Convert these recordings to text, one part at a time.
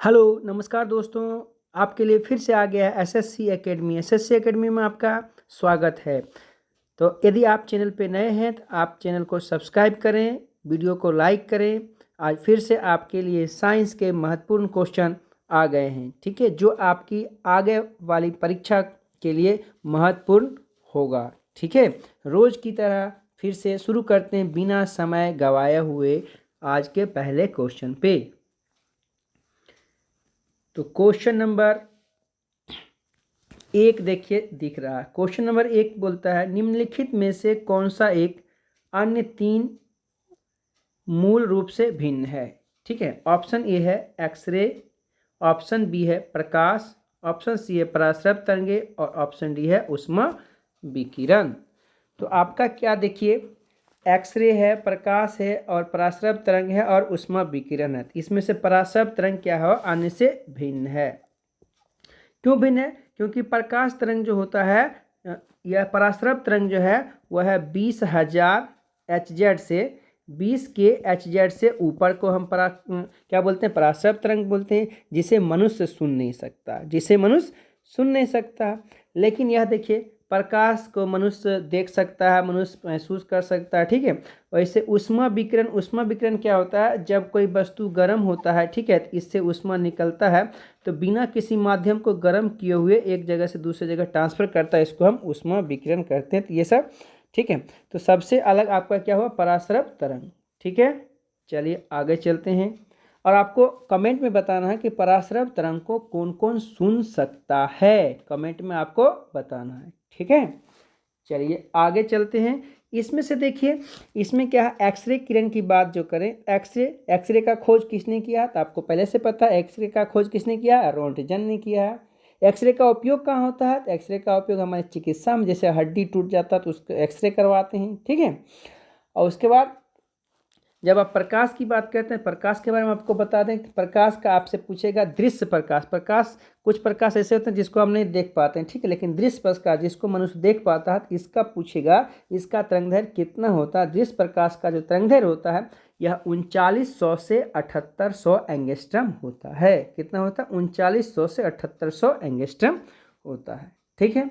Hello, नमस्कार दोस्तों। आपके लिए फिर से आ गया है एसएससी एकेडमी। एसएससी एकेडमी में आपका स्वागत है। तो यदि आप चैनल पे नए हैं तो आप चैनल को सब्सक्राइब करें, वीडियो को लाइक करें। आज फिर से आपके लिए साइंस के महत्वपूर्ण क्वेश्चन आ गए हैं, ठीक है, जो आपकी आगे वाली परीक्षा के लिए महत्वपूर्ण होगा, ठीक है। रोज़ की तरह फिर से शुरू करते हैं बिना समय गवाए हुए आज के पहले क्वेश्चन पे। तो क्वेश्चन नंबर 1 देखिए दिख रहा है। क्वेश्चन नंबर 1 बोलता है निम्नलिखित में से कौन सा एक अन्य 3 मूल रूप से भिन्न है। ठीक है, ऑप्शन ए है एक्सरे, ऑप्शन बी है प्रकाश, ऑप्शन सी है पराश्रव तरंगे और ऑप्शन डी है उष्मा विकिरण। तो आपका क्या देखिए, एक्सरे है, प्रकाश है और पराश्रव तरंग है और उष्मा विकिरण है। इसमें से पराश्रव तरंग क्या है, अन्य से भिन्न है। क्यों भिन्न है? क्योंकि प्रकाश तरंग जो होता है या पराश्रव तरंग जो है वह है 20,000 HZ से 20 के HZ से ऊपर को हम क्या बोलते हैं, पराश्रव तरंग बोलते हैं, जिसे मनुष्य सुन नहीं सकता, जिसे मनुष्य सुन नहीं सकता। लेकिन यह देखिए प्रकाश को मनुष्य देख सकता है, मनुष्य महसूस कर सकता है, ठीक है। वैसे उष्मा विकिरण, उष्मा विकिरण क्या होता है, जब कोई वस्तु गर्म होता है, ठीक है, तो इससे उष्मा निकलता है, तो बिना किसी माध्यम को गर्म किए हुए एक जगह से दूसरी जगह ट्रांसफर करता है, इसको हम उष्मा विकिरण करते हैं। तो ये सब ठीक है। तो सबसे अलग आपका क्या हुआ, पराश्रव तरंग, ठीक है। चलिए आगे चलते हैं और आपको कमेंट में बताना है कि पराश्रव तरंग को कौन कौन सुन सकता है, कमेंट में आपको बताना है, ठीक है। चलिए आगे चलते हैं। इसमें से देखिए, इसमें क्या है, एक्सरे किरण की बात जो करें, एक्सरे का खोज किसने किया, तो आपको पहले से पता है एक्सरे का खोज किसने किया है, रोंटगन ने किया है। एक्सरे का उपयोग कहाँ होता है, तो एक्सरे का उपयोग हमारे चिकित्सा में, जैसे हड्डी टूट जाता है तो उसको एक्सरे करवाते हैं, ठीक है। और उसके बाद जब आप प्रकाश की बात करते हैं, प्रकाश के बारे में आपको बता दें कि प्रकाश का आपसे पूछेगा दृश्य प्रकाश। प्रकाश, कुछ प्रकाश ऐसे होते हैं जिसको हम नहीं देख पाते हैं, ठीक है, लेकिन दृश्य प्रकाश जिसको मनुष्य देख पाता है, इसका पूछेगा इसका तरंगदैर्घ्य कितना होता है। दृश्य प्रकाश का जो तरंगदैर्घ्य होता है यह 3900 से 7800 एंगस्ट्रम होता है। कितना होता है, 3900 से 7800 एंगस्ट्रम होता है, ठीक है।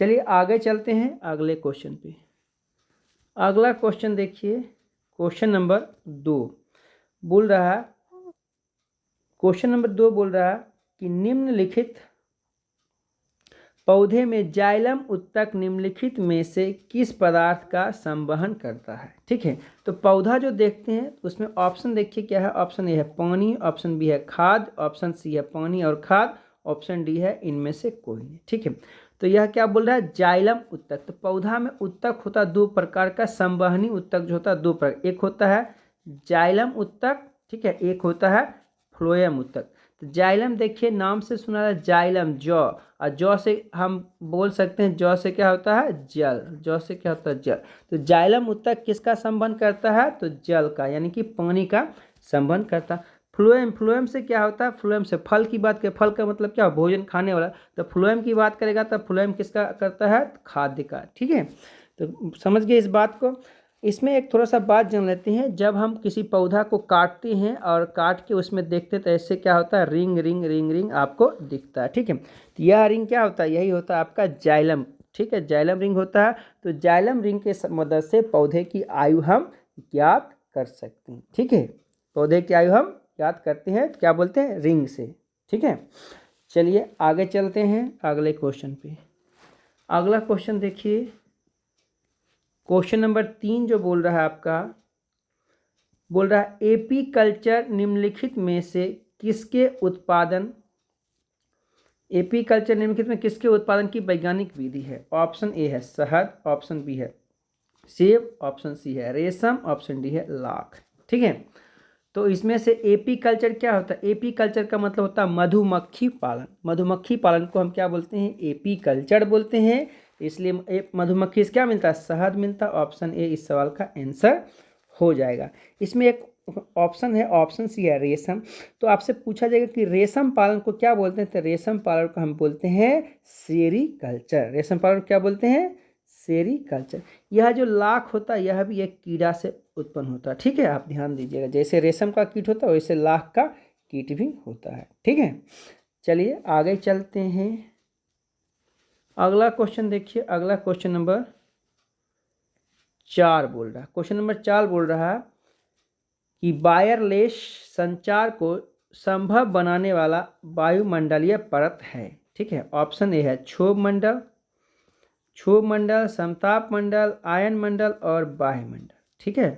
चलिए आगे चलते हैं अगले क्वेश्चन पे। अगला क्वेश्चन देखिए, क्वेश्चन नंबर 2 बोल रहा है, क्वेश्चन नंबर 2 बोल रहा है कि निम्नलिखित पौधे में जाइलम उत्तक निम्नलिखित में से किस पदार्थ का संवहन करता है। ठीक है, तो पौधा जो देखते हैं उसमें ऑप्शन देखिए क्या है, ऑप्शन ए है पानी, ऑप्शन बी है खाद, ऑप्शन सी है पानी और खाद, ऑप्शन डी है इनमें से कोई नहीं, ठीक है। तो यह क्या बोल रहा है, जाइलम उत्तक। तो पौधा में उत्तक होता है 2 प्रकार का, संवहनी उत्तक जो होता है 2 प्रकार, एक होता है जाइलम उत्तक, ठीक है, एक होता है फ्लोएम उत्तक। तो जाइलम देखिए नाम से सुना है जाइलम, जौ, और जौ से हम बोल सकते हैं, जौ से क्या होता है, जल, जौ से क्या होता है, जल। तो जाइलम उत्तक किसका संबंध करता है, तो जल का, यानी कि पानी का संबंध करता है। फ्लोएम, फ्लोएम से क्या होता है, फ्लोएम से फल की बात करें, फल का मतलब क्या, भोजन खाने वाला। तो फ्लोएम की बात करेगा तो फ्लोएम किसका करता है, खाद्य का, ठीक है। तो समझ गए इस बात को। इसमें एक थोड़ा सा बात जान लेते हैं, जब हम किसी पौधा को काटते हैं और काट के उसमें देखते हैं तो ऐसे क्या होता है, रिंग रिंग रिंग रिंग आपको दिखता है, ठीक है। तो यह रिंग क्या होता है, यही होता है आपका जाइलम, ठीक है, जाइलम रिंग होता है। तो जाइलम रिंग के मदद से पौधे की आयु हम ज्ञात कर सकते हैं, ठीक है। पौधे की आयु हम ज्ञात करते हैं, क्या बोलते हैं, रिंग से, ठीक है। चलिए आगे चलते हैं अगले क्वेश्चन पे। अगला क्वेश्चन देखिए, क्वेश्चन नंबर 3 जो बोल रहा है आपका, बोल रहा है एपी कल्चर निम्नलिखित में से किसके उत्पादन, एपी कल्चर निम्नलिखित में किसके उत्पादन की वैज्ञानिक विधि है। ऑप्शन ए है शहद, ऑप्शन बी है सेब, ऑप्शन सी है रेशम, ऑप्शन डी है लाख, ठीक है। तो इसमें से एपी कल्चर क्या होता है, एपी कल्चर का मतलब होता है मधुमक्खी पालन। मधुमक्खी पालन को हम क्या बोलते हैं, एपी कल्चर बोलते हैं। इसलिए मधुमक्खी से क्या मिलता है, शहद मिलता है। ऑप्शन ए इस सवाल का आंसर हो जाएगा। इसमें एक ऑप्शन है, ऑप्शन सी है रेशम। तो आपसे पूछा जाएगा कि रेशम पालन को क्या बोलते हैं, तो रेशम पालन को हम बोलते हैं सेरीकल्चर। रेशम पालन को क्या बोलते हैं, सेरीकल्चर। यह जो लाख होता है यह भी एक कीड़ा से उत्पन्न होता है, ठीक है, आप ध्यान दीजिएगा। जैसे रेशम का कीट होता है वैसे लाख का कीट भी होता है। ठीक है, चलिए आगे चलते हैं। अगला क्वेश्चन देखिए, अगला क्वेश्चन नंबर 4 बोल रहा है। क्वेश्चन नंबर 4 बोल रहा है कि वायरलेस संचार को संभव बनाने वाला वायुमंडलीय परत है। ठीक है, ऑप्शन ए है क्षोभ मंडल, समताप मंडल, आयन मंडल और वायुमंडल। ठीक है,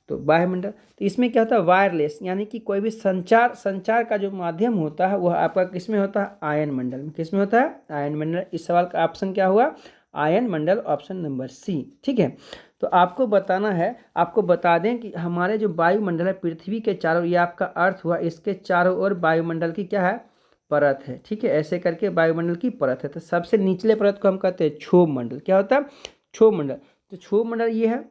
तो वायुमंडल, तो इसमें क्या होता है, वायरलेस यानी कि कोई भी संचार का जो माध्यम होता है वह आपका किस में होता है, आयन मंडल में। किस में होता है, आयन मंडल। इस सवाल का ऑप्शन क्या हुआ, आयन मंडल, ऑप्शन नंबर सी। ठीक है, तो आपको बताना है, आपको बता दें कि हमारे जो वायुमंडल है पृथ्वी के चारों, ये आपका अर्थ हुआ, इसके चारों ओर वायुमंडल की क्या है, परत है। ठीक है, ऐसे करके वायुमंडल की परत है। तो सबसे निचले परत को हम कहते हैं क्षोभ मंडल। क्या होता है, क्षोभ मंडल। तो क्षोभ मंडल ये है।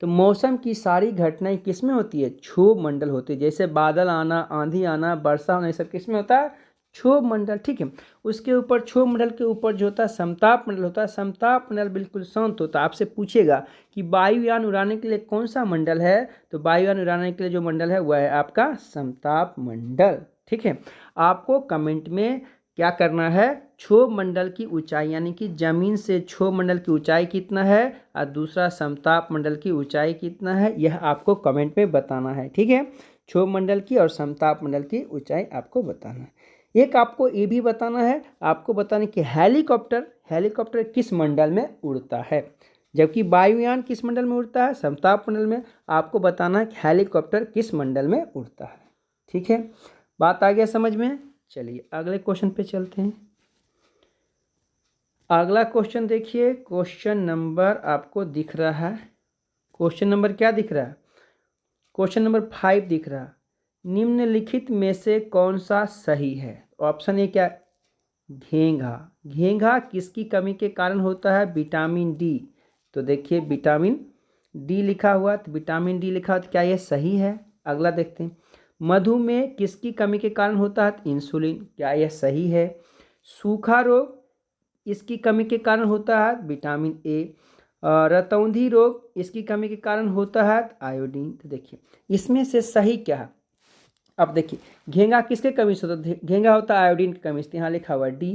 तो मौसम की सारी घटनाएं किस में होती है, क्षोभ मंडल होती है। जैसे बादल आना, आंधी आना, वर्षा होना, ये सब किस में होता है, क्षोभ मंडल। ठीक है, उसके ऊपर क्षोभ मंडल के ऊपर जो होता है समताप मंडल होता है। समताप मंडल बिल्कुल शांत होता है। आपसे पूछेगा कि वायुयान उड़ाने के लिए कौन सा मंडल है, तो वायुयान उड़ाने के लिए जो मंडल है वह है आपका समताप मंडल। ठीक है, आपको कमेंट में क्या करना है, क्षोभ मंडल की ऊंचाई यानी कि जमीन से क्षोभ मंडल की ऊंचाई कितना है और दूसरा समताप मंडल की ऊंचाई कितना है, यह आपको कमेंट में बताना है। ठीक है, क्षोभ मंडल की और समताप मंडल की ऊंचाई आपको बताना है। एक आपको ये भी बताना है, आपको बताना कि हेलीकॉप्टर किस मंडल में उड़ता है, जबकि वायुयान किस मंडल में उड़ता है, समताप मंडल में। आपको बताना है कि हेलीकॉप्टर किस मंडल में उड़ता है। ठीक है, बात आ गया समझ में। चलिए अगले क्वेश्चन पे चलते हैं। अगला क्वेश्चन देखिए, क्वेश्चन नंबर आपको दिख रहा है, क्वेश्चन नंबर क्या दिख रहा है, क्वेश्चन नंबर 5 दिख रहा है। निम्नलिखित में से कौन सा सही है, ऑप्शन ए क्या, घेंघा किसकी कमी के कारण होता है, विटामिन डी। तो देखिए विटामिन डी लिखा हुआ, तो विटामिन डी लिखा हुआ, तो क्या ये सही है। अगला देखते हैं, मधुमेह किसकी कमी के कारण होता है, इंसुलिन। क्या यह सही है। सूखा रोग इसकी कमी के कारण होता है, विटामिन ए। रतौंधी रोग इसकी कमी के कारण होता है, आयोडीन। तो देखिए इसमें से सही क्या है। अब देखिए घेंघा किसके कमी से होता है, घेंघा होता है आयोडीन की कमी से, यहाँ लिखा हुआ डी,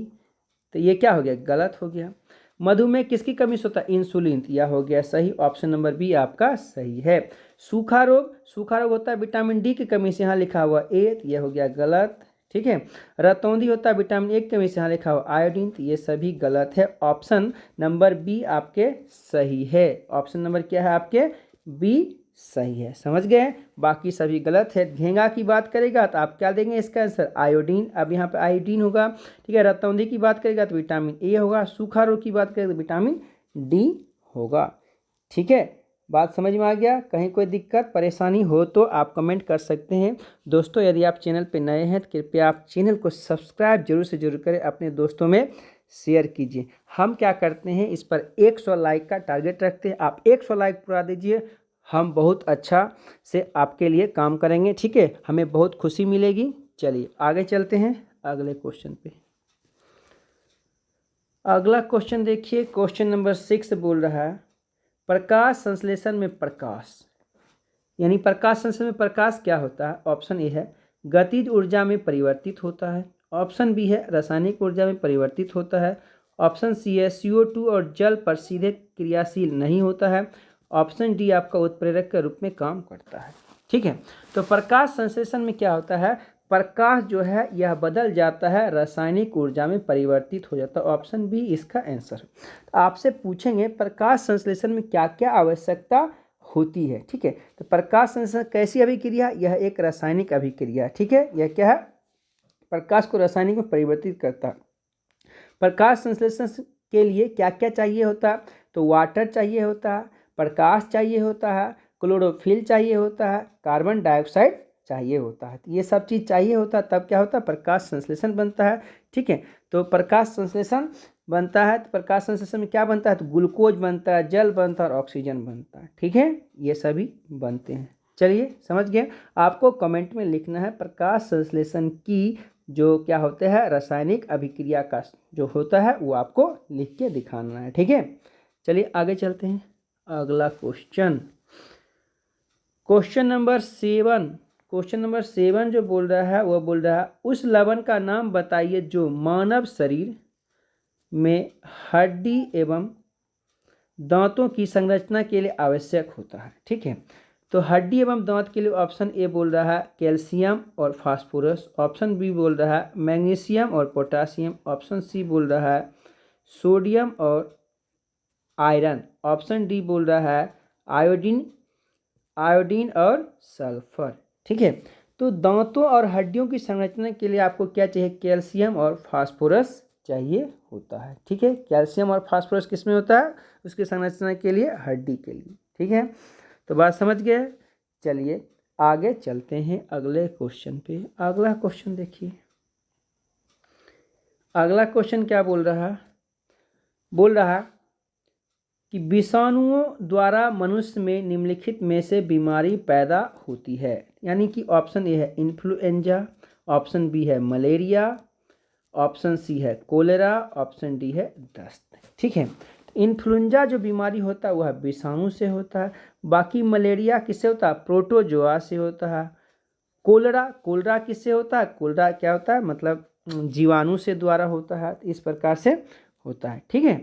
तो ये क्या हो गया, गलत हो गया। मधुमेह किसकी कमी से होता है, इंसुलिन, यह हो गया सही, ऑप्शन नंबर बी आपका सही है। सूखा रोग होता है विटामिन डी की कमी से, यहाँ लिखा हुआ ए, तो यह हो गया गलत। ठीक है, रतौंधी होता है विटामिन ए की कमी से, यहाँ लिखा हुआ आयोडीन, तो ये सभी गलत है। ऑप्शन नंबर बी आपके सही है, ऑप्शन नंबर क्या है आपके, बी सही है। समझ गए, बाकी सभी गलत है। घेंघा की बात करेगा तो आप क्या देंगे इसका आंसर, आयोडीन। अब यहाँ पे आयोडीन होगा। ठीक है, रतौंधी की बात करेगा तो विटामिन ए होगा, सूखा रोग की बात करेगा तो विटामिन डी होगा। ठीक है, बात समझ में आ गया। कहीं कोई दिक्कत परेशानी हो तो आप कमेंट कर सकते हैं। दोस्तों यदि आप चैनल पर नए हैं तो कृपया आप चैनल को सब्सक्राइब जरूर से जरूर करें, अपने दोस्तों में शेयर कीजिए। हम क्या करते हैं, इस पर 100 लाइक का टारगेट रखते हैं। आप 100 लाइक पूरा दीजिए, हम बहुत अच्छा से आपके लिए काम करेंगे। ठीक है, हमें बहुत खुशी मिलेगी। चलिए आगे चलते हैं अगले क्वेश्चन पे। अगला क्वेश्चन देखिए, क्वेश्चन नंबर 6 बोल रहा है प्रकाश संश्लेषण में प्रकाश, यानी प्रकाश संश्लेषण में प्रकाश क्या होता है। ऑप्शन ए है गतिज ऊर्जा में परिवर्तित होता है, ऑप्शन बी है रासायनिक ऊर्जा में परिवर्तित होता है, ऑप्शन सी है CO2 और जल पर सीधे क्रियाशील नहीं होता है, ऑप्शन डी आपका उत्प्रेरक के रूप में काम करता है। ठीक है, तो प्रकाश संश्लेषण में क्या होता है, प्रकाश जो है यह बदल जाता है, रासायनिक ऊर्जा में परिवर्तित हो जाता है, ऑप्शन बी इसका आंसर। तो आपसे पूछेंगे प्रकाश संश्लेषण में क्या क्या आवश्यकता होती है। ठीक है, तो प्रकाश संश्लेषण कैसी अभिक्रिया, यह एक रासायनिक अभिक्रिया है। ठीक है, यह क्या है, प्रकाश को रासायनिक में परिवर्तित करता है। प्रकाश संश्लेषण के लिए क्या क्या चाहिए होता है, तो वाटर चाहिए होता है, प्रकाश चाहिए होता है, क्लोरोफिल चाहिए होता है, कार्बन डाइऑक्साइड चाहिए होता है। तो ये सब चीज़ चाहिए होता है, तब क्या होता है, प्रकाश संश्लेषण बनता है। ठीक है, तो प्रकाश संश्लेषण बनता है, तो प्रकाश संश्लेषण में क्या बनता है, तो ग्लूकोज बनता है, जल बनता है और ऑक्सीजन बनता है। ठीक है, ये सभी बनते हैं। चलिए समझ गए। आपको कमेंट में लिखना है प्रकाश संश्लेषण की जो क्या होते हैं रासायनिक अभिक्रिया का जो होता है वो आपको लिख के दिखाना है। ठीक है, चलिए आगे चलते हैं। अगला question, question number 7 question number 7 जो बोल रहा है वह बोल रहा है उस लवण का नाम बताइए जो मानव शरीर में हड्डी एवं दांतों की संरचना के लिए आवश्यक होता है। ठीक है, तो हड्डी एवं दांत के लिए ऑप्शन ए बोल रहा है कैल्शियम और फास्फोरस, ऑप्शन बी बोल रहा है मैग्नीशियम और पोटासियम, ऑप्शन सी बोल रहा है सोडियम और आयरन, ऑप्शन डी बोल रहा है आयोडीन और सल्फर। ठीक है, तो दांतों और हड्डियों की संरचना के लिए आपको क्या चाहिए, कैल्शियम और फास्फोरस चाहिए होता है। ठीक है, कैल्शियम और फास्फोरस किस में होता है, उसकी संरचना के लिए, हड्डी के लिए। ठीक है, तो बात समझ गए। चलिए आगे चलते हैं अगले क्वेश्चन पे। अगला क्वेश्चन देखिए, अगला क्वेश्चन क्या बोल रहा कि विषाणुओं द्वारा मनुष्य में निम्नलिखित में से बीमारी पैदा होती है। यानी कि ऑप्शन ए है इन्फ्लुएंजा, ऑप्शन बी है मलेरिया, ऑप्शन सी है कोलेरा, ऑप्शन डी है दस्त। ठीक है, इन्फ्लुएंजा जो बीमारी होता है वह विषाणु से होता है, बाकी मलेरिया किससे होता है, प्रोटोजोआ से होता है, कोलेरा किससे होता है, कोलेरा क्या होता है, मतलब जीवाणु से द्वारा होता है, इस प्रकार से होता है। ठीक है,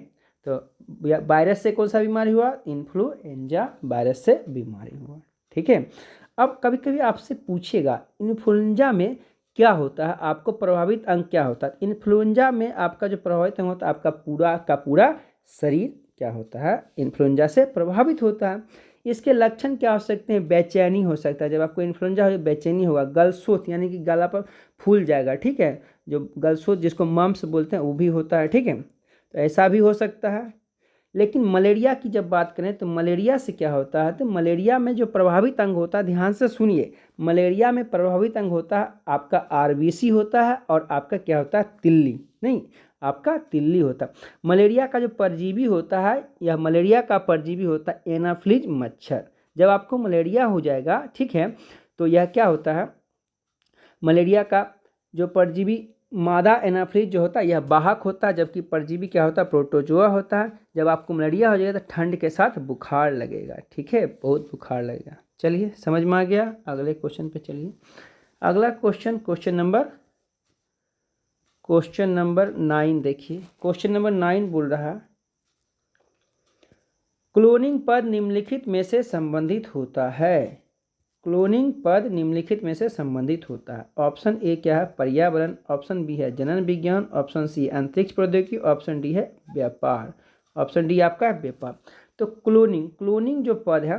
तो वायरस से कौन सा बीमारी हुआ, इन्फ्लुएंजा वायरस से बीमारी हुआ। ठीक है, अब कभी कभी आपसे पूछेगा इन्फ्लुएंजा में क्या होता है, आपको प्रभावित अंग क्या होता है। इन्फ्लुएंजा में आपका जो प्रभावित अंग होता है, आपका पूरा का पूरा शरीर क्या होता है, इन्फ्लुएंजा से प्रभावित होता है। इसके लक्षण क्या हो सकते हैं, बेचैनी हो सकता है, जब आपको इन्फ्लुएंजा हो बेचैनी होगा, गलसोत यानी कि गला पर फूल जाएगा। ठीक है, जो गलसोत जिसको मम्स बोलते हैं वो भी होता है। ठीक है, तो ऐसा भी हो सकता है। लेकिन मलेरिया की जब बात करें तो मलेरिया से क्या होता है, तो मलेरिया में जो प्रभावित अंग होता है, ध्यान से सुनिए, मलेरिया में प्रभावित अंग होता है आपका आरबीसी होता है और आपका क्या होता है, तिल्ली, नहीं आपका तिल्ली होता है। मलेरिया का जो परजीवी होता है, यह मलेरिया का परजीवी होता है एनाफ्लिज मच्छर। जब आपको मलेरिया हो जाएगा, ठीक है, तो यह क्या होता है, मलेरिया का जो परजीवी मादा एनाफ्लिज जो होता है यह वाहक होता है, जबकि परजीवी क्या होता है, प्रोटोजोआ होता है। जब आपको मलेरिया हो जाएगा तो ठंड के साथ बुखार लगेगा। ठीक है, बहुत बुखार लगेगा। चलिए समझ में आ गया। अगले क्वेश्चन पे चलिए। अगला क्वेश्चन नंबर 9 देखिए। क्वेश्चन नंबर 9 बोल रहा है क्लोनिंग पद निम्नलिखित में से संबंधित होता है। क्लोनिंग पद निम्नलिखित में से संबंधित होता है। ऑप्शन ए क्या है, पर्यावरण, ऑप्शन बी है जनन विज्ञान, ऑप्शन सी अंतरिक्ष प्रौद्योगिकी, ऑप्शन डी है व्यापार। ऑप्शन डी आपका है व्यापार। तो क्लोनिंग जो पद है,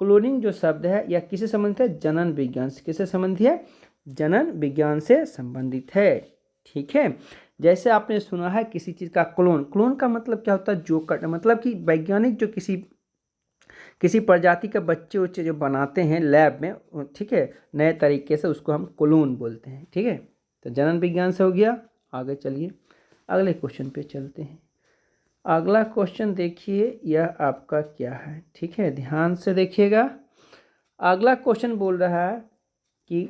क्लोनिंग जो शब्द है यह किससे संबंधित है, जनन विज्ञान से। किससे संबंधित है, जनन विज्ञान से संबंधित है। ठीक है, जैसे आपने सुना है किसी चीज़ का क्लोन का मतलब क्या होता है, जोकट, मतलब कि वैज्ञानिक जो किसी प्रजाति के बच्चे जो बनाते हैं लैब में, ठीक है, नए तरीके से, उसको हम क्लोन बोलते हैं। ठीक है, तो जनन विज्ञान से हो गया। आगे चलिए अगले क्वेश्चन पे चलते हैं। अगला क्वेश्चन देखिए, यह आपका क्या है, ठीक है, ध्यान से देखिएगा। अगला क्वेश्चन बोल रहा है कि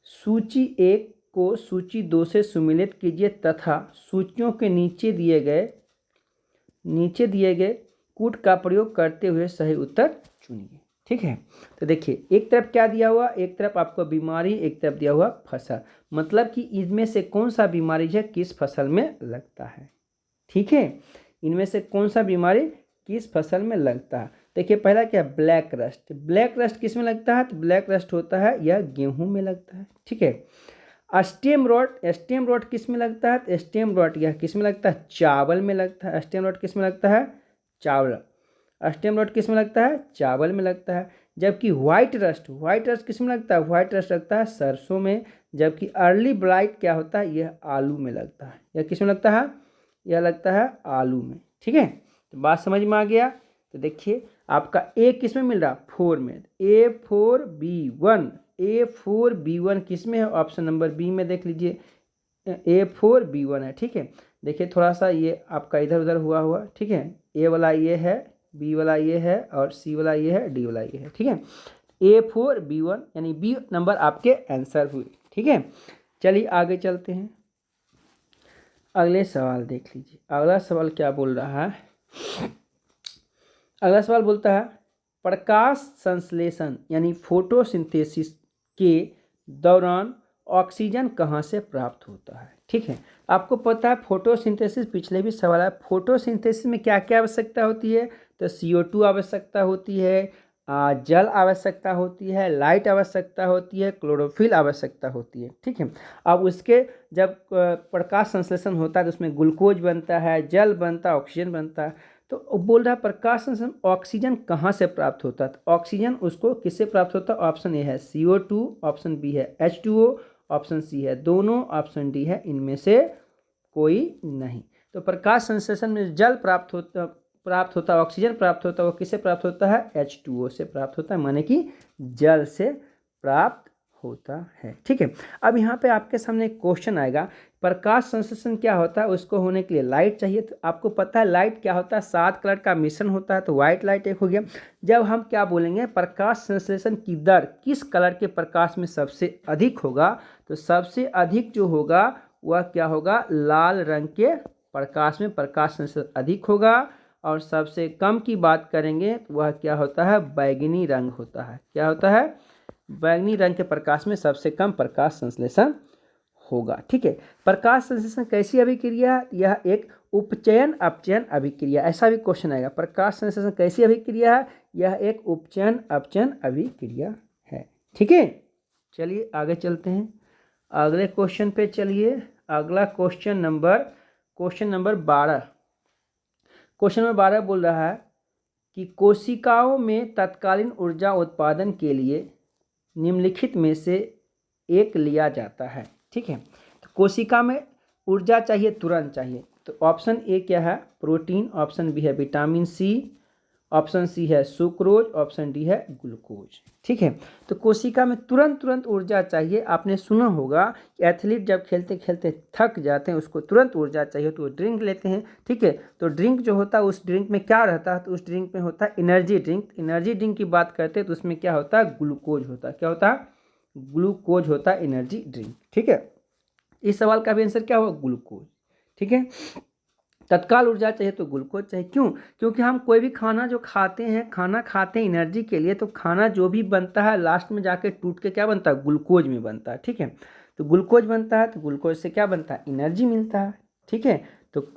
सूची 1 को सूची 2 से सुमेलित कीजिए तथा सूचियों के नीचे दिए गए कूट का प्रयोग करते हुए सही उत्तर चुनिए। ठीक है, तो देखिए एक तरफ क्या दिया हुआ, एक तरफ आपको बीमारी, एक तरफ दिया हुआ फसल, मतलब कि इनमें से कौन सा बीमारी है किस फसल में लगता है। ठीक है, इनमें से कौन सा बीमारी किस फसल में लगता है। देखिए पहला क्या, ब्लैक रस्ट किस में लगता है, तो ब्लैक रस्ट होता है यह गेहूं में लगता है। ठीक है, स्टेम रॉट किस में लगता है, तो स्टेम रॉट यह किस में लगता है, चावल में लगता है। स्टेम रॉट किस में लगता है, चावल। स्टेम रॉट किस में लगता है, चावल में लगता है। जबकि व्हाइट रस्ट किस में लगता है, व्हाइट रस्ट लगता है सरसों में। जबकि अर्ली ब्लाइट क्या होता है, यह आलू में लगता है। यह किस में लगता है, यह लगता है आलू में। ठीक है, तो बात समझ में आ गया। तो देखिए आपका ए किस में मिल रहा, 4 में, A4B1 किस में है, ऑप्शन नंबर बी में देख लीजिए, A4B1 है। ठीक है, देखिए थोड़ा सा ये आपका इधर उधर हुआ। ठीक है, ए वाला ये है, बी वाला ये है और सी वाला ये है, डी वाला ये है। ठीक है, A4B1 यानी बी नंबर आपके आंसर हुए। ठीक है, चलिए आगे चलते हैं। अगले सवाल देख लीजिए। अगला सवाल क्या बोल रहा है, अगला सवाल बोलता है प्रकाश संश्लेषण यानी फोटोसिंथेसिस के दौरान ऑक्सीजन कहाँ से प्राप्त होता है। ठीक है, आपको पता है फोटोसिंथेसिस, पिछले भी सवाल है, फोटोसिंथेसिस में क्या क्या आवश्यकता होती है, तो CO2 आवश्यकता होती है, जल आवश्यकता होती है, लाइट आवश्यकता होती है, क्लोरोफिल आवश्यकता होती है। ठीक है, अब उसके जब प्रकाश संश्लेषण होता है तो उसमें ग्लूकोज बनता है, जल बनता है, ऑक्सीजन बनता है। तो बोल रहा है प्रकाश संश्लेषण ऑक्सीजन कहाँ से प्राप्त होता है, तो ऑक्सीजन उसको किससे प्राप्त होता है, ऑप्शन ए है CO2, ऑप्शन बी है H2O, ऑप्शन सी है दोनों, ऑप्शन डी है इनमें से कोई नहीं। तो प्रकाश संश्लेषण में जल प्राप्त होता है, ऑक्सीजन प्राप्त होता है, वो किससे प्राप्त होता है, H2O से प्राप्त होता है, माने कि जल से प्राप्त होता है। ठीक है, अब यहाँ पे आपके सामने एक क्वेश्चन आएगा, प्रकाश संश्लेषण क्या होता है, उसको होने के लिए लाइट चाहिए। तो आपको पता है लाइट क्या होता है, 7 कलर का मिश्रण होता है, तो व्हाइट लाइट एक हो गया। जब हम क्या बोलेंगे, प्रकाश संश्लेषण की दर किस कलर के प्रकाश में सबसे अधिक होगा, तो सबसे अधिक जो होगा वह क्या होगा, लाल रंग के प्रकाश में प्रकाश संश्लेषण अधिक होगा। और सबसे कम की बात करेंगे वह क्या होता है, बैगनी रंग होता है। क्या होता है, बैगनी रंग के प्रकाश में सबसे कम प्रकाश संश्लेषण होगा। ठीक है, प्रकाश संश्लेषण कैसी अभिक्रिया, यह एक उपचयन अपचयन अभिक्रिया, ऐसा भी क्वेश्चन आएगा। प्रकाश संश्लेषण कैसी अभिक्रिया है, यह एक उपचयन अपचयन अभिक्रिया है। ठीक है, चलिए आगे चलते हैं अगले क्वेश्चन पे। चलिए अगला क्वेश्चन नंबर 12। क्वेश्चन नंबर 12 बोल रहा है कि कोशिकाओं में तत्कालीन ऊर्जा उत्पादन के लिए निम्नलिखित में से एक लिया जाता है। ठीक है, तो कोशिका में ऊर्जा चाहिए, तुरंत चाहिए, तो ऑप्शन ए क्या है, प्रोटीन, ऑप्शन बी है विटामिन सी, ऑप्शन सी है सुक्रोज, ऑप्शन डी है ग्लूकोज। ठीक है, तो कोशिका में तुरंत ऊर्जा चाहिए। आपने सुना होगा कि एथलीट जब खेलते खेलते थक जाते हैं, उसको तुरंत ऊर्जा चाहिए तो वो ड्रिंक लेते हैं। ठीक है, तो ड्रिंक जो होता है उस ड्रिंक में क्या रहता है, तो उस ड्रिंक में होता है एनर्जी ड्रिंक। एनर्जी ड्रिंक की बात करते हैं तो उसमें क्या होता है, ग्लूकोज होता है। क्या होता है, ग्लूकोज होता है एनर्जी ड्रिंक। ठीक है, इस सवाल का भी आंसर क्या होगा, ग्लूकोज। ठीक है, तत्काल ऊर्जा चाहिए तो ग्लूकोज चाहिए। क्यों, क्योंकि हम कोई भी खाना जो खाते हैं, खाना खाते हैं एनर्जी के लिए, तो खाना जो भी बनता है लास्ट में जाके टूट के क्या बनता है, ग्लूकोज में बनता है। ठीक है, तो ग्लूकोज बनता है, तो ग्लूकोज से क्या बनता है, एनर्जी मिलता है। ठीक है, तो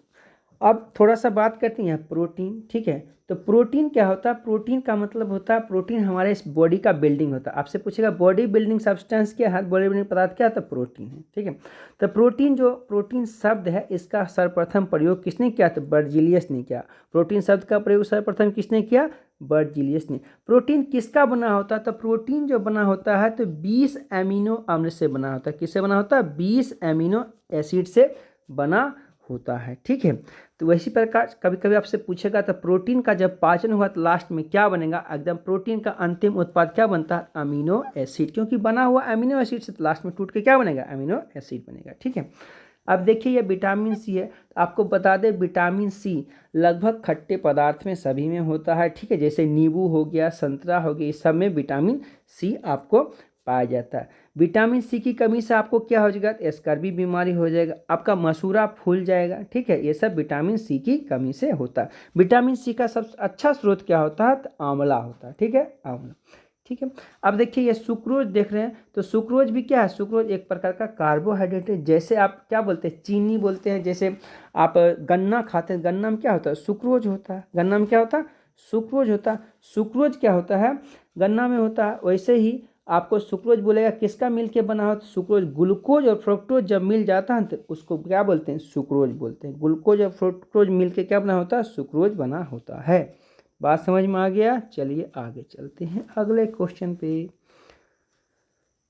अब थोड़ा सा बात करते हैं प्रोटीन। ठीक है, तो प्रोटीन क्या होता है, प्रोटीन का मतलब होता है, प्रोटीन हमारे इस बॉडी का बिल्डिंग होता है। आपसे पूछेगा बॉडी बिल्डिंग सब्सटेंस क्या है, बॉडी बिल्डिंग पदार्थ क्या है, तो प्रोटीन है। ठीक है, तो प्रोटीन शब्द है, इसका सर्वप्रथम प्रयोग किसने किया, तो बर्जीलियस ने किया। प्रोटीन शब्द का प्रयोग सर्वप्रथम किसने किया, बर्जीलियस ने। प्रोटीन किसका बना होता है, तो प्रोटीन जो बना होता है तो 20 एमिनो अम्ल से बना होता है। किससे बना होता है, 20 एमिनो एसिड से बना होता है। ठीक है, तो वैसी प्रकार कभी कभी आपसे पूछेगा तो प्रोटीन का जब पाचन हुआ तो लास्ट में क्या बनेगा, एकदम प्रोटीन का अंतिम उत्पाद क्या बनता है, अमीनो एसिड, क्योंकि बना हुआ अमीनो एसिड से तो लास्ट में टूट के क्या बनेगा, अमीनो एसिड बनेगा। ठीक है, अब देखिए ये विटामिन सी है, तो आपको बता दें विटामिन सी लगभग खट्टे पदार्थ में सभी में होता है। ठीक है, जैसे नींबू हो गया, संतरा हो गया, इस सब में विटामिन सी आपको पाया जाता है। विटामिन सी की कमी से आपको क्या हो जाएगा, स्कर्वी बीमारी हो जाएगा, आपका मसूड़ा फूल जाएगा। ठीक है, ये सब विटामिन सी की कमी से होता है। विटामिन सी का सबसे अच्छा स्रोत क्या होता है, तो आंवला होता है। ठीक है, आंवला। ठीक है, अब देखिए ये सुक्रोज देख रहे हैं, तो सुक्रोज भी क्या है, सुक्रोज एक प्रकार का कार्बोहाइड्रेट है। जैसे आप क्या बोलते हैं, चीनी बोलते हैं। जैसे आप गन्ना खाते हैं, गन्ना में क्या होता है, सुक्रोज होता है। गन्ना में क्या होता है, सुक्रोज होता है। सुक्रोज क्या होता है, गन्ना में होता है। वैसे ही आपको सुक्रोज बोलेगा किसका मिल के बना हो, तो सुक्रोज, ग्लूकोज और फ्रुक्टोज जब मिल जाता है तो उसको क्या बोलते हैं, सुक्रोज बोलते हैं। ग्लूकोज और फ्रुक्टोज मिल के क्या बना होता है, सुक्रोज बना होता है। बात समझ में आ गया, चलिए आगे चलते हैं अगले क्वेश्चन पे।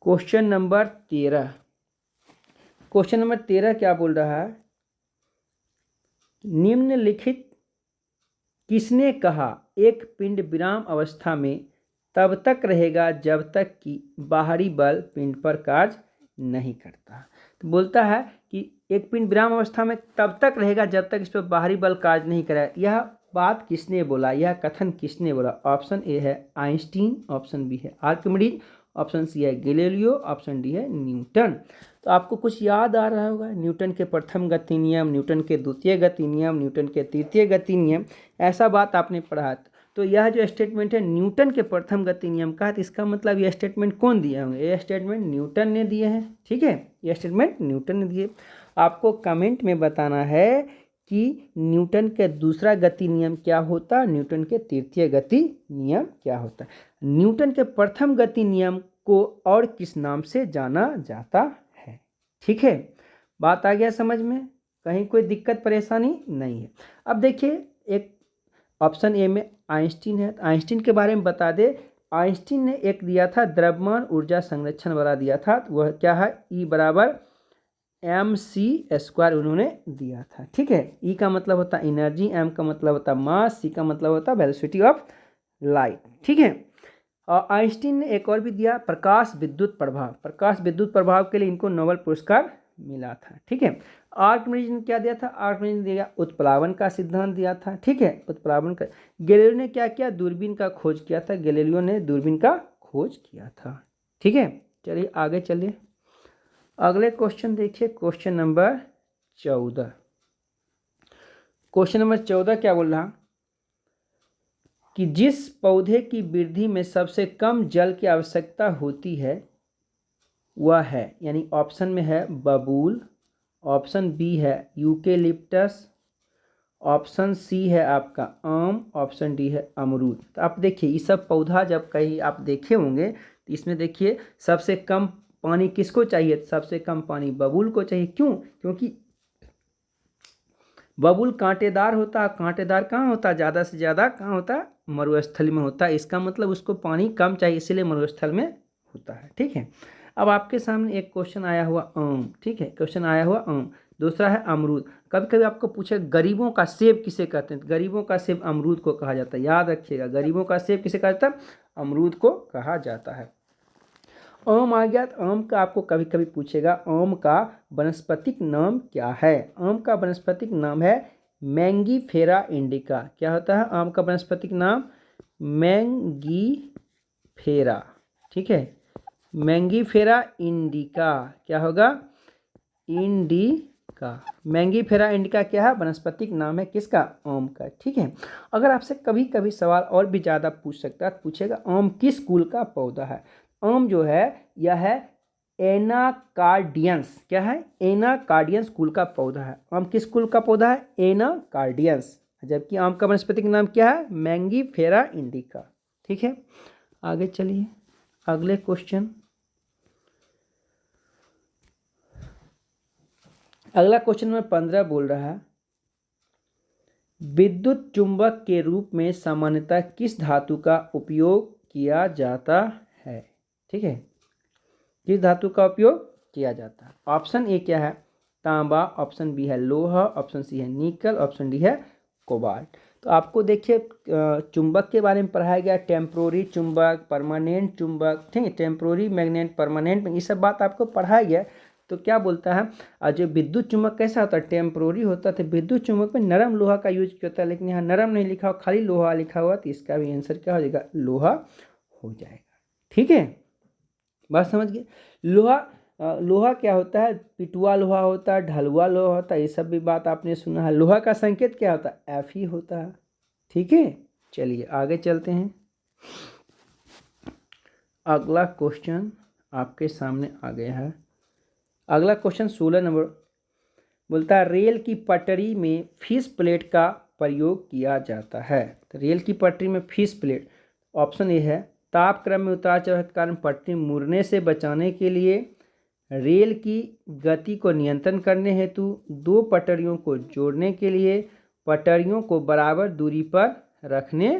Question number 13। क्वेश्चन नंबर 13 क्या बोल रहा है, निम्नलिखित किसने कहा एक पिंड विराम अवस्था में तब तक रहेगा जब तक कि बाहरी बल पिंड पर कार्य नहीं करता। तो बोलता है कि एक पिंड विराम अवस्था में तब तक रहेगा जब तक इस पर बाहरी बल कार्य नहीं करे। यह बात किसने बोला, यह कथन किसने बोला, ऑप्शन ए है आइंस्टीन, ऑप्शन बी है आर्किमिडीज, ऑप्शन सी है गैलीलियो, ऑप्शन डी है न्यूटन। तो आपको कुछ याद आ रहा होगा, न्यूटन के प्रथम गति नियम, न्यूटन के द्वितीय गति नियम, न्यूटन के तृतीय गति नियम, ऐसा बात आपने पढ़ा। तो यह जो स्टेटमेंट है न्यूटन के प्रथम गति नियम का है, तो इसका मतलब यह स्टेटमेंट कौन दिए होंगे? ये स्टेटमेंट न्यूटन ने दिए हैं। ठीक है, यह स्टेटमेंट न्यूटन ने दिए। आपको कमेंट में बताना है कि न्यूटन के दूसरा गति नियम क्या होता है, न्यूटन के तृतीय गति नियम क्या होता है। न्यूटन के प्रथम गति नियम को और किस नाम से जाना जाता है? ठीक है, बात आ गया समझ में? कहीं कोई दिक्कत परेशानी नहीं है। अब देखिए, एक ऑप्शन ए में आइंस्टीन है, तो आइंस्टीन के बारे में बता दे। आइंस्टीन ने एक दिया था द्रव्यमान ऊर्जा संरक्षण वाला दिया था, तो वह क्या है? E बराबर mc² उन्होंने दिया था। ठीक है, E का मतलब होता है एनर्जी, M का मतलब होता है मास, C का मतलब होता है वेलोसिटी ऑफ लाइट। ठीक है, और आइंस्टीन ने एक और भी दिया, प्रकाश विद्युत प्रभाव। प्रकाश विद्युत प्रभाव के लिए इनको नोबेल पुरस्कार मिला था। ठीक है, आर्किमिडीज ने क्या दिया था? आर्किमिडीज ने दिया उत्प्लावन का सिद्धांत दिया था। ठीक है, उत्प्लावन का। गैलीलियो ने क्या किया? दूरबीन का खोज किया था। गैलीलियो ने दूरबीन का खोज किया था। ठीक है, चलिए आगे चलिए। अगले क्वेश्चन देखिए, क्वेश्चन नंबर 14। क्वेश्चन नंबर 14 क्या बोल रहा कि जिस पौधे की वृद्धि में सबसे कम जल की आवश्यकता होती है वह है, यानी ऑप्शन में है बबूल, ऑप्शन बी है यूकेलिप्टस, ऑप्शन सी है आपका आम, ऑप्शन डी है अमरूद। तो आप देखिए, ये सब पौधा जब कहीं आप देखे होंगे तो इसमें देखिए सबसे कम पानी किसको चाहिए? सबसे कम पानी बबूल को चाहिए। क्यों? क्योंकि बबूल कांटेदार होता है। कांटेदार कहाँ होता है? ज़्यादा से ज़्यादा कहाँ होता है? मरुस्थल में होता है। इसका मतलब उसको पानी कम चाहिए, इसीलिए मरुस्थल में होता है। ठीक है, अब आपके सामने एक क्वेश्चन आया हुआ आम। ठीक है, क्वेश्चन आया हुआ आम। दूसरा है अमरूद। कभी कभी आपको पूछे गरीबों का सेब किसे कहते हैं? गरीबों का सेब अमरूद को कहा जाता है। याद रखिएगा, गरीबों का सेब किसे कहा जाता है? अमरूद को कहा जाता है। आम आ गया, तो आम का आपको कभी कभी पूछेगा आम का वनस्पतिक नाम क्या है? आम का वनस्पतिक नाम है मैंगीफेरा इंडिका। क्या होता है आम का वनस्पतिक नाम? मैंगीफेरा। ठीक है, मैंगीफेरा इंडिका। क्या होगा? इंडिका। मैंगीफेरा इंडिका क्या है? वनस्पतिक नाम है किसका? आम का। ठीक है, अगर आपसे कभी कभी सवाल और भी ज़्यादा पूछ सकता है, पूछेगा आम किस कुल का पौधा है? आम जो है यह है एनाकार्डियंस। क्या है? एनाकार्डियंस कुल का पौधा है। आम किस कुल का पौधा है? एनाकार्डियंस। जबकि आम का वनस्पतिक नाम क्या है? Mangifera indica. ठीक है, आगे चलिए अगले क्वेश्चन। अगला क्वेश्चन नंबर 15 बोल रहा है विद्युत चुंबक के रूप में सामान्यतः किस धातु का उपयोग किया जाता है? ठीक है, किस धातु का उपयोग किया जाता है? ऑप्शन ए क्या है? तांबा, ऑप्शन बी है लोहा, ऑप्शन सी है निकल, ऑप्शन डी है कोबाल्ट। तो आपको देखिए चुंबक के बारे में पढ़ाया गया, टेम्प्रोरी चुंबक, परमानेंट चुंबक। ठीक है, टेम्प्रोरी, मैग्नेट, परमानेंट, ये सब बात आपको पढ़ाया गया। तो क्या बोलता है, और जो विद्युत चुंबक कैसा होता है? टेम्प्रोरी होता है। विद्युत चुंबक में नरम लोहा का यूज किया होता है, लेकिन यहाँ नरम नहीं लिखा हुआ, खाली लोहा लिखा हुआ, तो इसका भी आंसर क्या हो जाएगा? लोहा हो जाएगा। ठीक है, बात समझ गए? लोहा लोहा क्या होता है? पिटुआ लोहा होता है, ढलुआ लोहा होता है, ये सब भी बात आपने सुना है। लोहा का संकेत क्या होता है? एफ ही होता है। ठीक है, चलिए आगे चलते हैं। अगला क्वेश्चन आपके सामने आ गया है। अगला क्वेश्चन 16 नंबर बोलता है रेल की पटरी में फिश प्लेट का प्रयोग किया जाता है। तो रेल की पटरी में फिश प्लेट, ऑप्शन ए है तापक्रम में उतार चढ़ाव के कारण पटरी मुड़ने से बचाने के लिए, रेल की गति को नियंत्रण करने हेतु, दो पटरियों को जोड़ने के लिए, पटरियों को बराबर दूरी पर रखने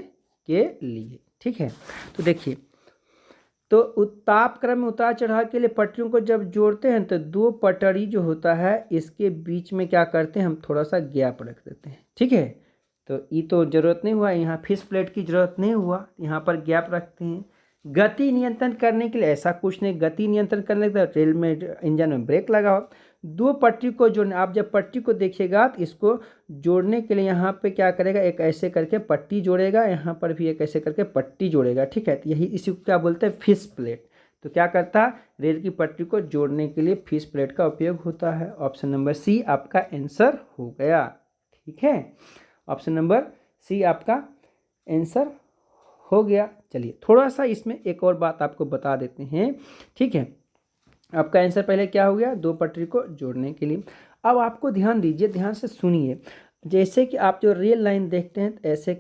के लिए। ठीक है, तो देखिए, तो तापक्रम में उतार चढ़ाव के लिए पटरियों को जब जोड़ते हैं तो दो पटरी जो होता है इसके बीच में क्या करते हैं? हम थोड़ा सा गैप रख देते हैं। ठीक है, तो ये तो जरूरत नहीं हुआ, यहाँ फिश प्लेट की जरूरत नहीं हुआ, यहाँ पर गैप रखते हैं। गति नियंत्रण करने के लिए ऐसा कुछ नहीं, गति नियंत्रण करने के लिए रेल में इंजन में ब्रेक लगा हो। दो पटरी को जोड़ने, आप जब पटरी को देखिएगा तो इसको जोड़ने के लिए यहाँ पे क्या करेगा? एक ऐसे करके पट्टी जोड़ेगा, यहाँ पर भी एक ऐसे करके पट्टी जोड़ेगा। ठीक है, तो यही इसी को क्या बोलते हैं? Fish plate. तो क्या करता है? रेल की पटरी को जोड़ने के लिए फिश प्लेट का उपयोग होता है। ऑप्शन नंबर सी आपका आंसर हो गया। ठीक है, ऑप्शन नंबर सी आपका आंसर हो गया। चलिए थोड़ा सा इसमें एक और बात आपको बता देते हैं, ठीक है। आपका आंसर पहले क्या हो गया, 2 पटरी को जोड़ने के लिए। अब आपको ध्यान दीजिए, ध्यान से सुनिए। जैसे कि आप जो रेल लाइन देखते हैं, ऐसे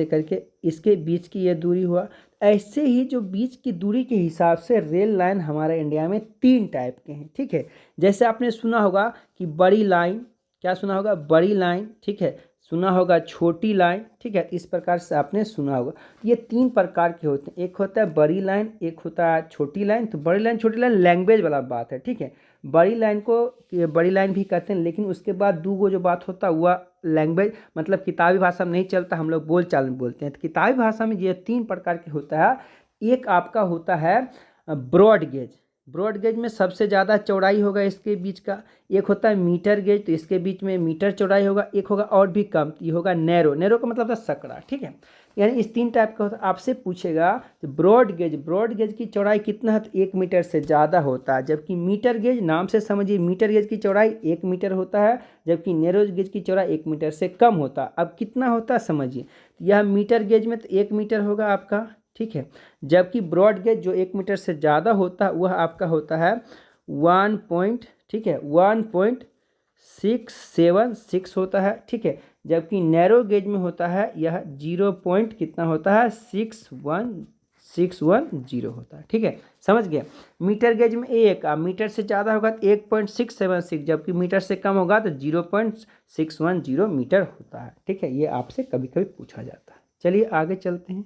करके इसके बीच की ये दूरी हुआ। ऐसे ही जो बीच की दूरी के हिसाब से रेल लाइन हमारे इंडिया में 3 टाइप के हैं, ठीक है। जैसे आपने सुना होगा कि बड़ी लाइन, क्या सुना होगा, बड़ी लाइन, ठीक है। सुना होगा छोटी लाइन, ठीक है। इस प्रकार से आपने सुना होगा। ये 3 प्रकार के होते हैं, एक होता है बड़ी लाइन, एक होता है छोटी लाइन। तो बड़ी लाइन छोटी लाइन लैंग्वेज वाला बात है, ठीक है। बड़ी लाइन को बड़ी लाइन भी कहते हैं, लेकिन उसके बाद 2 गो जो बात होता है वह लैंग्वेज मतलब किताबी भाषा में नहीं चलता, हम लोग बोल चाल में बोलते हैं। तो किताबी भाषा में ये 3 प्रकार के होता है। एक आपका होता है ब्रॉड गेज। ब्रॉड गेज में सबसे ज़्यादा चौड़ाई होगा इसके बीच का। एक होता है मीटर गेज, तो इसके बीच में मीटर चौड़ाई होगा। एक होगा और भी कम, ये होगा नैरो। नैरो का मतलब होता है सकड़ा, ठीक है। यानी इस 3 टाइप का होता है। आपसे पूछेगा तो ब्रॉड गेज की चौड़ाई कितना है, तो 1 मीटर से ज़्यादा होता है। जबकि मीटर गेज, नाम से समझिए, मीटर गेज की चौड़ाई 1 मीटर होता है, जबकि नैरो गेज की चौड़ाई 1 मीटर से कम होता है। अब कितना होता है समझिए, यह मीटर गेज में तो 1 मीटर होगा आपका, ठीक है। जबकि ब्रॉड गेज जो 1 मीटर से ज़्यादा होता है वह आपका होता है 1 पॉइंट, ठीक है, 1.676 होता है, ठीक है। जबकि नैरो गेज में होता है यह 0 पॉइंट कितना होता है, 61610 होता है, ठीक है। समझ गया। मीटर गेज में एक, मीटर से ज़्यादा होगा तो 1.676, जबकि मीटर से कम होगा तो 0.610 मीटर होता है, ठीक है। ये आपसे कभी कभी पूछा जाता है। चलिए आगे चलते हैं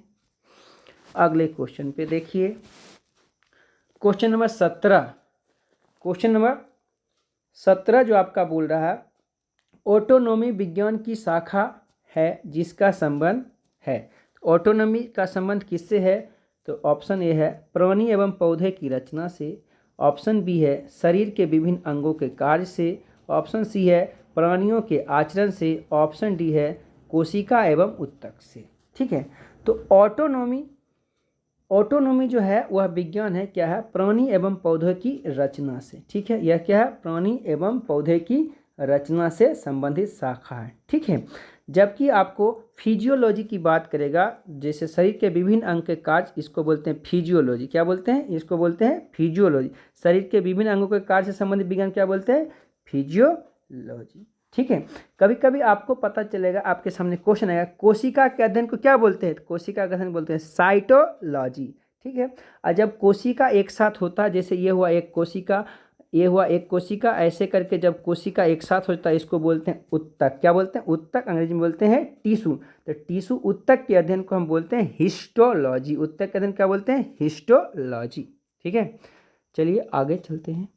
अगले क्वेश्चन पे। देखिए क्वेश्चन नंबर 17 जो आपका बोल रहा है, ऑटोनॉमी विज्ञान की शाखा है जिसका संबंध है। ऑटोनॉमी का संबंध किससे है, तो ऑप्शन ए है प्राणी एवं पौधे की रचना से, ऑप्शन बी है शरीर के विभिन्न अंगों के कार्य से, ऑप्शन सी है प्राणियों के आचरण से, ऑप्शन डी है कोशिका एवं उत्तक से, ठीक है। तो ऑटोनॉमी जो है वह विज्ञान है, क्या है, प्राणी एवं पौधे की रचना से, ठीक है। यह क्या है, प्राणी एवं पौधे की रचना से संबंधित शाखा है, ठीक है। जबकि आपको फिजियोलॉजी की बात करेगा, जैसे शरीर के विभिन्न अंग के कार्य, इसको बोलते हैं फिजियोलॉजी। क्या बोलते हैं, इसको बोलते हैं फिजियोलॉजी। शरीर के विभिन्न अंगों के कार्य से संबंधित विज्ञान क्या बोलते हैं, फिजियोलॉजी, ठीक है। कभी कभी आपको पता चलेगा, आपके सामने क्वेश्चन आएगा, कोशिका के अध्ययन को क्या बोलते हैं, कोशिका का अध्ययन बोलते हैं साइटोलॉजी, ठीक है। और जब कोशिका एक साथ होता है, जैसे ये हुआ एक कोशिका, ये हुआ एक कोशिका, ऐसे करके जब कोशिका एक साथ होता है इसको बोलते हैं उत्तक। क्या बोलते हैं, उत्तक, अंग्रेजी में बोलते हैं टिश्यू। तो टिश्यू उत्तक के अध्ययन को हम बोलते हैं हिस्टोलॉजी। उत्तक के अध्ययन क्या बोलते हैं, हिस्टोलॉजी, ठीक है। चलिए आगे चलते हैं।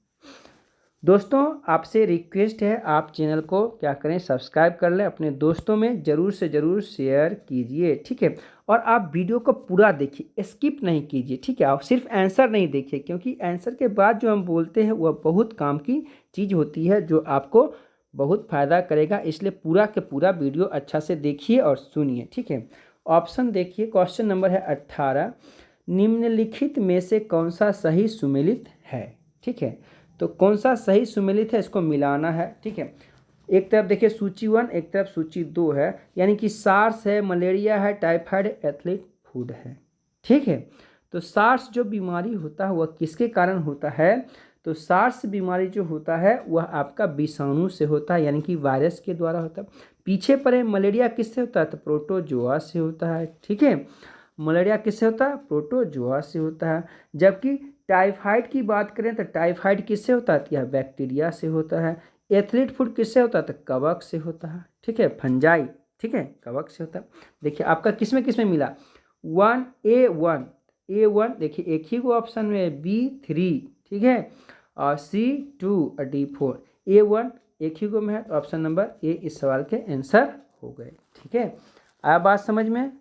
दोस्तों आपसे रिक्वेस्ट है, आप चैनल को क्या करें, सब्सक्राइब कर लें, अपने दोस्तों में ज़रूर से ज़रूर शेयर कीजिए, ठीक है। और आप वीडियो को पूरा देखिए, स्किप नहीं कीजिए, ठीक है। आप सिर्फ आंसर नहीं देखिए, क्योंकि आंसर के बाद जो हम बोलते हैं वह बहुत काम की चीज़ होती है, जो आपको बहुत फ़ायदा करेगा। इसलिए पूरा के पूरा वीडियो अच्छा से देखिए और सुनिए, ठीक है। ऑप्शन देखिए, क्वेश्चन नंबर है 18, निम्नलिखित में से कौन सा सही सुमेलित है, ठीक है। तो कौन सा सही सुमेलित है, इसको मिलाना है, ठीक है। एक तरफ देखिए सूची 1, एक तरफ सूची 2 है, यानी कि सार्स है, मलेरिया है, टाइफाइड, एथलीट फूड है, ठीक है। तो सार्स जो बीमारी होता है वह किसके कारण होता है, तो सार्स बीमारी जो होता है वह आपका विषाणु से होता है, यानी कि वायरस के द्वारा होता है। पीछे पड़े मलेरिया किससे होता है, तो प्रोटोजोआ से होता है, ठीक है। मलेरिया किससे होता है, प्रोटोजोआ से होता है। जबकि टाइफाइड की बात करें तो टाइफाइड किससे होता है, यह बैक्टीरिया से होता है। एथलीट फूड किससे होता है, तो कवक से होता है, ठीक है, फंजाई, ठीक है, कवक से होता है। देखिए आपका किसमें मिला, 1A1 देखिए एक ही को ऑप्शन में, B3, ठीक है, और C2 और D4, A1 एक ही को में है, तो ऑप्शन नंबर ए इस सवाल के आंसर हो गए, ठीक है। आया बात समझ में।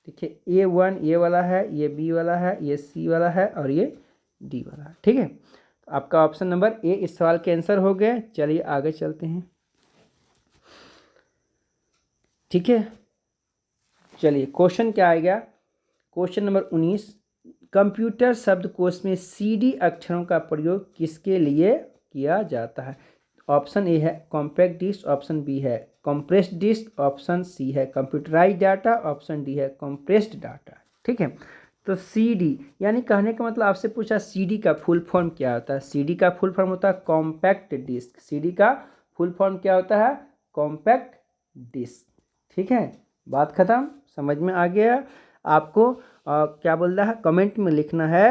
देखिए A1 ये वाला है, ये B वाला है, ये C वाला है और ये D वाला है, ठीक है। तो आपका ऑप्शन नंबर ए इस सवाल के आंसर हो गए। चलिए आगे चलते हैं, ठीक है। चलिए क्वेश्चन क्या आएगा, क्वेश्चन नंबर 19, कंप्यूटर शब्दकोश में CD अक्षरों का प्रयोग किसके लिए किया जाता है। ऑप्शन ए है कॉम्पैक्ट डिस्क, ऑप्शन बी है कंप्रेस्ड डिस्क, ऑप्शन सी है कंप्यूटराइज्ड डाटा, ऑप्शन डी है कंप्रेस्ड डाटा, ठीक है। तो CD यानी कहने का मतलब आपसे पूछा CD का फुल फॉर्म क्या होता है। CD का फुल फॉर्म होता है कॉम्पैक्ट डिस्क। CD का फुल फॉर्म क्या होता है, कॉम्पैक्ट डिस्क। ठीक है, बात खत्म, समझ में आ गया। आपको क्या बोल रहा है, कमेंट में लिखना है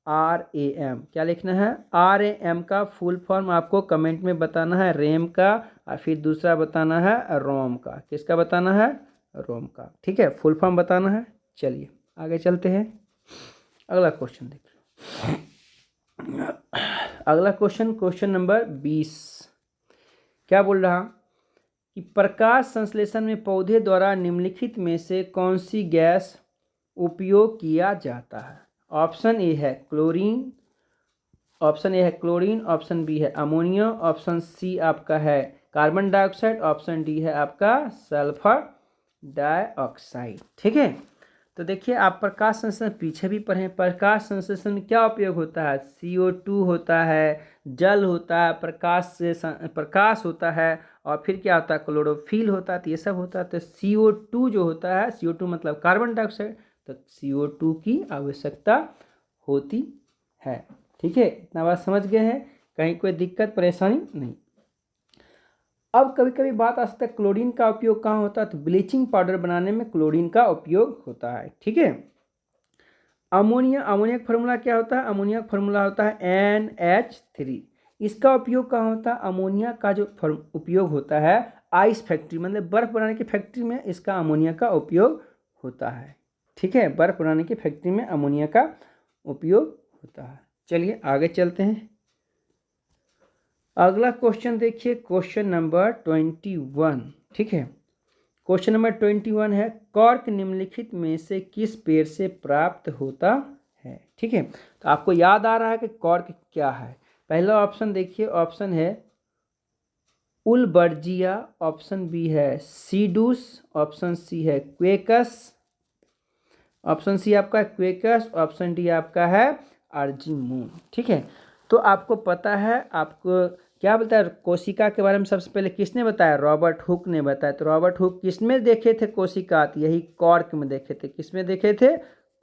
RAM। क्या लिखना है, RAM का फुल फॉर्म आपको कमेंट में बताना है, रैम का, और फिर दूसरा बताना है रोम का। किसका बताना है, रोम का। ठीक है, फुल फॉर्म बताना है। चलिए आगे चलते हैं, अगला क्वेश्चन देखिए। अगला क्वेश्चन, क्वेश्चन नंबर 20 क्या बोल रहा कि प्रकाश संश्लेषण में पौधे द्वारा निम्नलिखित में से कौन सी गैस उपयोग किया जाता है। ऑप्शन ए है क्लोरीन, ऑप्शन ए है क्लोरीन, ऑप्शन बी है अमोनिया, ऑप्शन सी आपका है कार्बन डाइऑक्साइड, ऑप्शन डी है आपका सल्फर डाइऑक्साइड। ठीक है, तो देखिए आप प्रकाश संश्लेषण पीछे भी पढ़े, प्रकाश संश्लेषण में क्या उपयोग होता है, CO2 होता है, जल होता है, प्रकाश होता है, और फिर क्या होता है, क्लोरोफिल होता है, तो ये सब होता है। तो CO2 जो होता है, CO2 मतलब कार्बन डाइऑक्साइड, तो CO2 की आवश्यकता होती है। ठीक है, इतना बात समझ गए हैं, कहीं कोई दिक्कत परेशानी नहीं। अब कभी कभी बात आ सकता है क्लोरीन का उपयोग कहाँ होता है, तो ब्लीचिंग पाउडर बनाने में क्लोरीन का उपयोग होता है। ठीक है, अमोनिया, अमोनिया का फॉर्मूला क्या होता है, अमोनिया का फॉर्मूला होता है NH3। इसका उपयोग कहाँ होता है, अमोनिया का जो उपयोग होता है आइस फैक्ट्री, मतलब बर्फ बनाने की फैक्ट्री में इसका अमोनिया का उपयोग होता है। ठीक है, बर्फ बनाने की फैक्ट्री में अमोनिया का उपयोग होता है। चलिए आगे चलते हैं, अगला क्वेश्चन देखिए, क्वेश्चन नंबर 21। ठीक है, क्वेश्चन नंबर 21 है कॉर्क निम्नलिखित में से किस पेड़ से प्राप्त होता है। ठीक है, तो आपको याद आ रहा है कि कॉर्क क्या है। पहला ऑप्शन देखिए, ऑप्शन है उलबर्जिया, ऑप्शन बी है सीडूस, ऑप्शन सी है क्वेकस, ऑप्शन सी आपका क्वेकस, ऑप्शन डी आपका है अर्जिमून। ठीक है, तो आपको पता है, आपको क्या बताया कोशिका के बारे में सबसे पहले किसने बताया, रॉबर्ट हुक ने बताया। तो रॉबर्ट हुक किसमें देखे थे कोशिका, तो यही कॉर्क में देखे थे। किसमें देखे थे,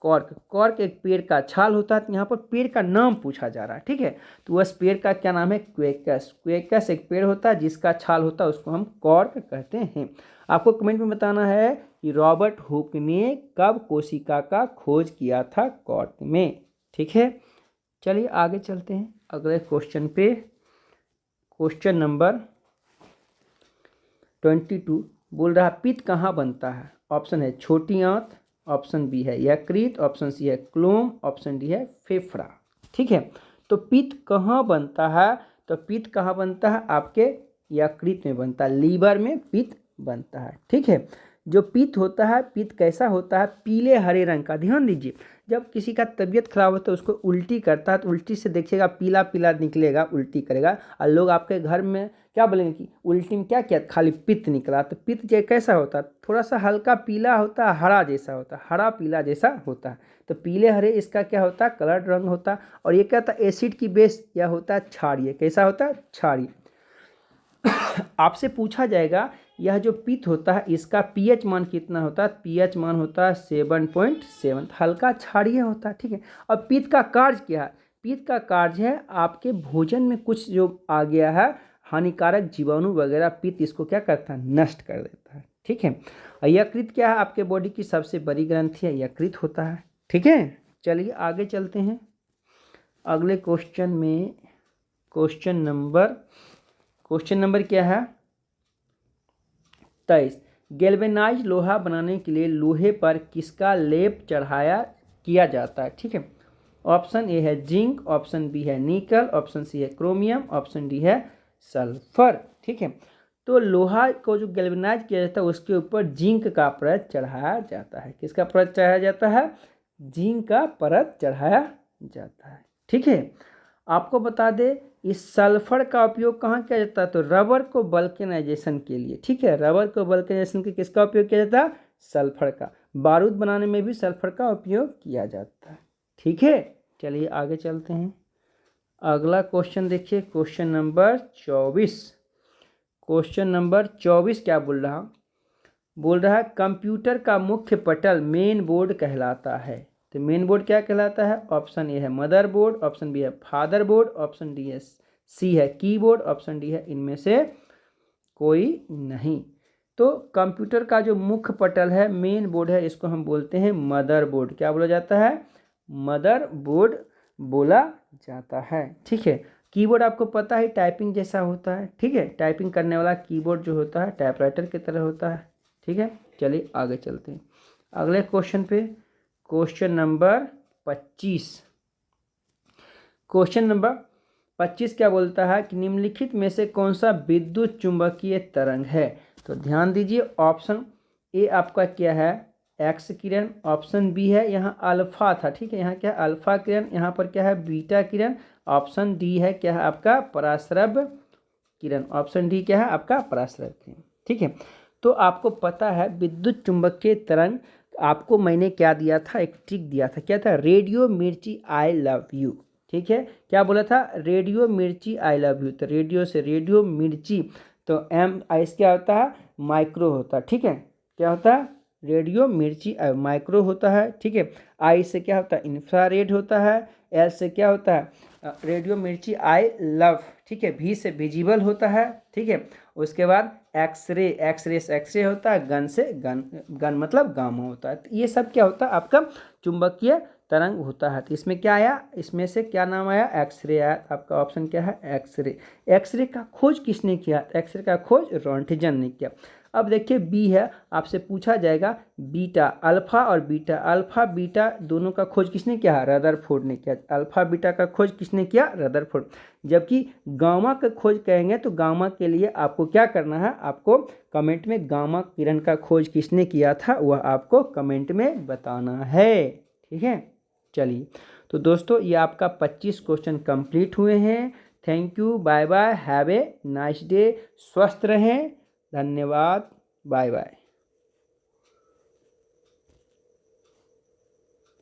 कॉर्क। कॉर्क एक पेड़ का छाल होता है, तो यहाँ पर पेड़ का नाम पूछा जा रहा है। ठीक है, तो उस पेड़ का क्या नाम है, क्वेकस। क्वेकस एक पेड़ होता है जिसका छाल होता है, उसको हम कॉर्क कहते हैं। आपको कमेंट में बताना है कि रॉबर्ट हुक ने कब कोशिका का खोज किया था, कॉर्क में। ठीक है, चलिए आगे चलते हैं अगले क्वेश्चन पे। क्वेश्चन नंबर 22 बोल रहा है पित्त कहाँ बनता है। ऑप्शन है छोटी आंत, ऑप्शन बी है यकृत, ऑप्शन सी है क्लोम, ऑप्शन डी है फेफड़ा। ठीक है, तो पित्त कहाँ बनता है, तो पित्त कहाँ बनता है, आपके यकृत में बनता है, लीवर में पित्त बनता है। ठीक है, जो पित्त होता है, पित्त कैसा होता है, पीले हरे रंग का। ध्यान दीजिए, जब किसी का तबीयत खराब होता है उसको उल्टी करता है, तो उल्टी से देखिएगा पीला पीला निकलेगा, उल्टी करेगा, और लोग आपके घर में क्या बोलेंगे कि उल्टी में क्या किया, खाली पित्त निकला। तो पित्त कैसा होता है, थोड़ा सा हल्का पीला होता है, हरा जैसा होता है, हरा पीला जैसा होता है। तो पीले हरे इसका क्या होता है, कलर रंग होता है। और ये क्या होता है, एसिड की बेस या होता है क्षारीय। कैसा होता है, क्षारीय। आपसे पूछा जाएगा यह जो पित्त होता है इसका पीएच मान कितना होता है, पीएच मान होता है 7.7, हल्का क्षारीय होता है। ठीक है, अब पित्त का कार्य क्या है, पित्त का कार्य है आपके भोजन में कुछ जो आ गया है हानिकारक जीवाणु वगैरह, पित्त इसको क्या करता है, नष्ट कर देता है। ठीक है, और यकृत क्या है, आपके बॉडी की सबसे बड़ी ग्रंथि है, यकृत होता है। ठीक है, चलिए आगे चलते हैं अगले क्वेश्चन में। क्वेश्चन नंबर क्या है, 23। गैल्वेनाइज लोहा बनाने के लिए लोहे पर किसका लेप चढ़ाया किया जाता है। ठीक है, ऑप्शन ए है जिंक, ऑप्शन बी है निकल, ऑप्शन सी है क्रोमियम, ऑप्शन डी है सल्फर। ठीक है, तो लोहा को जो गैल्वेनाइज किया जाता है उसके ऊपर जिंक का परत चढ़ाया जाता है। किसका परत चढ़ाया जाता है, जिंक का परत चढ़ाया जाता है। ठीक है, आपको बता दे इस सल्फर का उपयोग कहाँ किया जाता है, तो रबर को वल्केनाइजेशन के लिए। ठीक है, रबर को वल्केनाइजेशन के किसका उपयोग किया जाता है, सल्फर का। बारूद बनाने में भी सल्फर का उपयोग किया जाता है। ठीक है, चलिए आगे चलते हैं, अगला क्वेश्चन देखिए, क्वेश्चन नंबर 24। क्वेश्चन नंबर 24 क्या बोल रहा, बोल रहा है कंप्यूटर का मुख्य पटल मेन बोर्ड कहलाता है। तो मेन बोर्ड क्या कहलाता है? ऑप्शन ए है मदर बोर्ड, ऑप्शन बी है फादर बोर्ड, ऑप्शन डी है सी है कीबोर्ड, ऑप्शन डी है इनमें से कोई नहीं। तो कंप्यूटर का जो मुख्य पटल है मेन बोर्ड है, इसको हम बोलते हैं मदर बोर्ड। क्या बोला जाता है? मदर बोर्ड बोला जाता है। ठीक है, कीबोर्ड आपको पता है टाइपिंग जैसा होता है। ठीक है, टाइपिंग करने वाला कीबोर्ड जो होता है टाइपराइटर की तरह होता है। ठीक है, चलिए आगे चलते हैं अगले क्वेश्चन पे। Question number 25। क्वेश्चन नंबर 25 क्या बोलता है कि निम्नलिखित में से कौन सा विद्युत चुंबकीय तरंग है? तो ध्यान दीजिए, ऑप्शन ए आपका क्या है? एक्स किरण, ऑप्शन बी है यहाँ अल्फा था। ठीक है, यहाँ क्या है? अल्फा किरण, यहाँ पर क्या है? बीटा किरण, ऑप्शन डी है क्या है आपका? पराश्रव किरण, ऑप्शन डी क्या है आपका? पराश्रव किरण। ठीक है, तो आपको पता है विद्युत चुंबकीय तरंग, आपको मैंने क्या दिया था? एक ट्रिक दिया था। क्या था? रेडियो मिर्ची आई लव यू। ठीक है, क्या बोला था? रेडियो मिर्ची आई लव यू। तो रेडियो से रेडियो मिर्ची, तो एम आइस क्या होता है? माइक्रो होता है। ठीक है, क्या होता है? रेडियो मिर्ची माइक्रो होता है। ठीक है, आई से क्या होता है? इंफ्रारेड होता है। एल से क्या होता है? रेडियो मिर्ची आई लव। ठीक है, भी से विजिबल होता है। ठीक है, उसके बाद एक्सरे, एक्सरे से एक्सरे होता है। गन से गन मतलब गामा होता है। तो ये सब क्या होता है? आपका चुंबकीय तरंग होता है। तो इसमें क्या आया? इसमें से क्या नाम आया? एक्सरे आया। आपका ऑप्शन क्या है? एक्सरे। एक्सरे का खोज किसने किया? एक्सरे का खोज रोंटगन ने किया। अब देखिए बी है, आपसे पूछा जाएगा बीटा, अल्फा और बीटा, अल्फा बीटा दोनों का खोज किसने किया? रदरफोर्ड ने किया। अल्फा बीटा का खोज किसने किया? रदरफोर्ड। जबकि गामा का खोज कहेंगे तो गामा के लिए आपको क्या करना है? आपको कमेंट में गामा किरण का खोज किसने किया था वह आपको कमेंट में बताना है। ठीक है, चलिए तो दोस्तों ये आपका 25 क्वेश्चन कंप्लीट हुए हैं। Thank you, bye bye, have a nice day, स्वस्थ रहें, धन्यवाद, बाय बाय।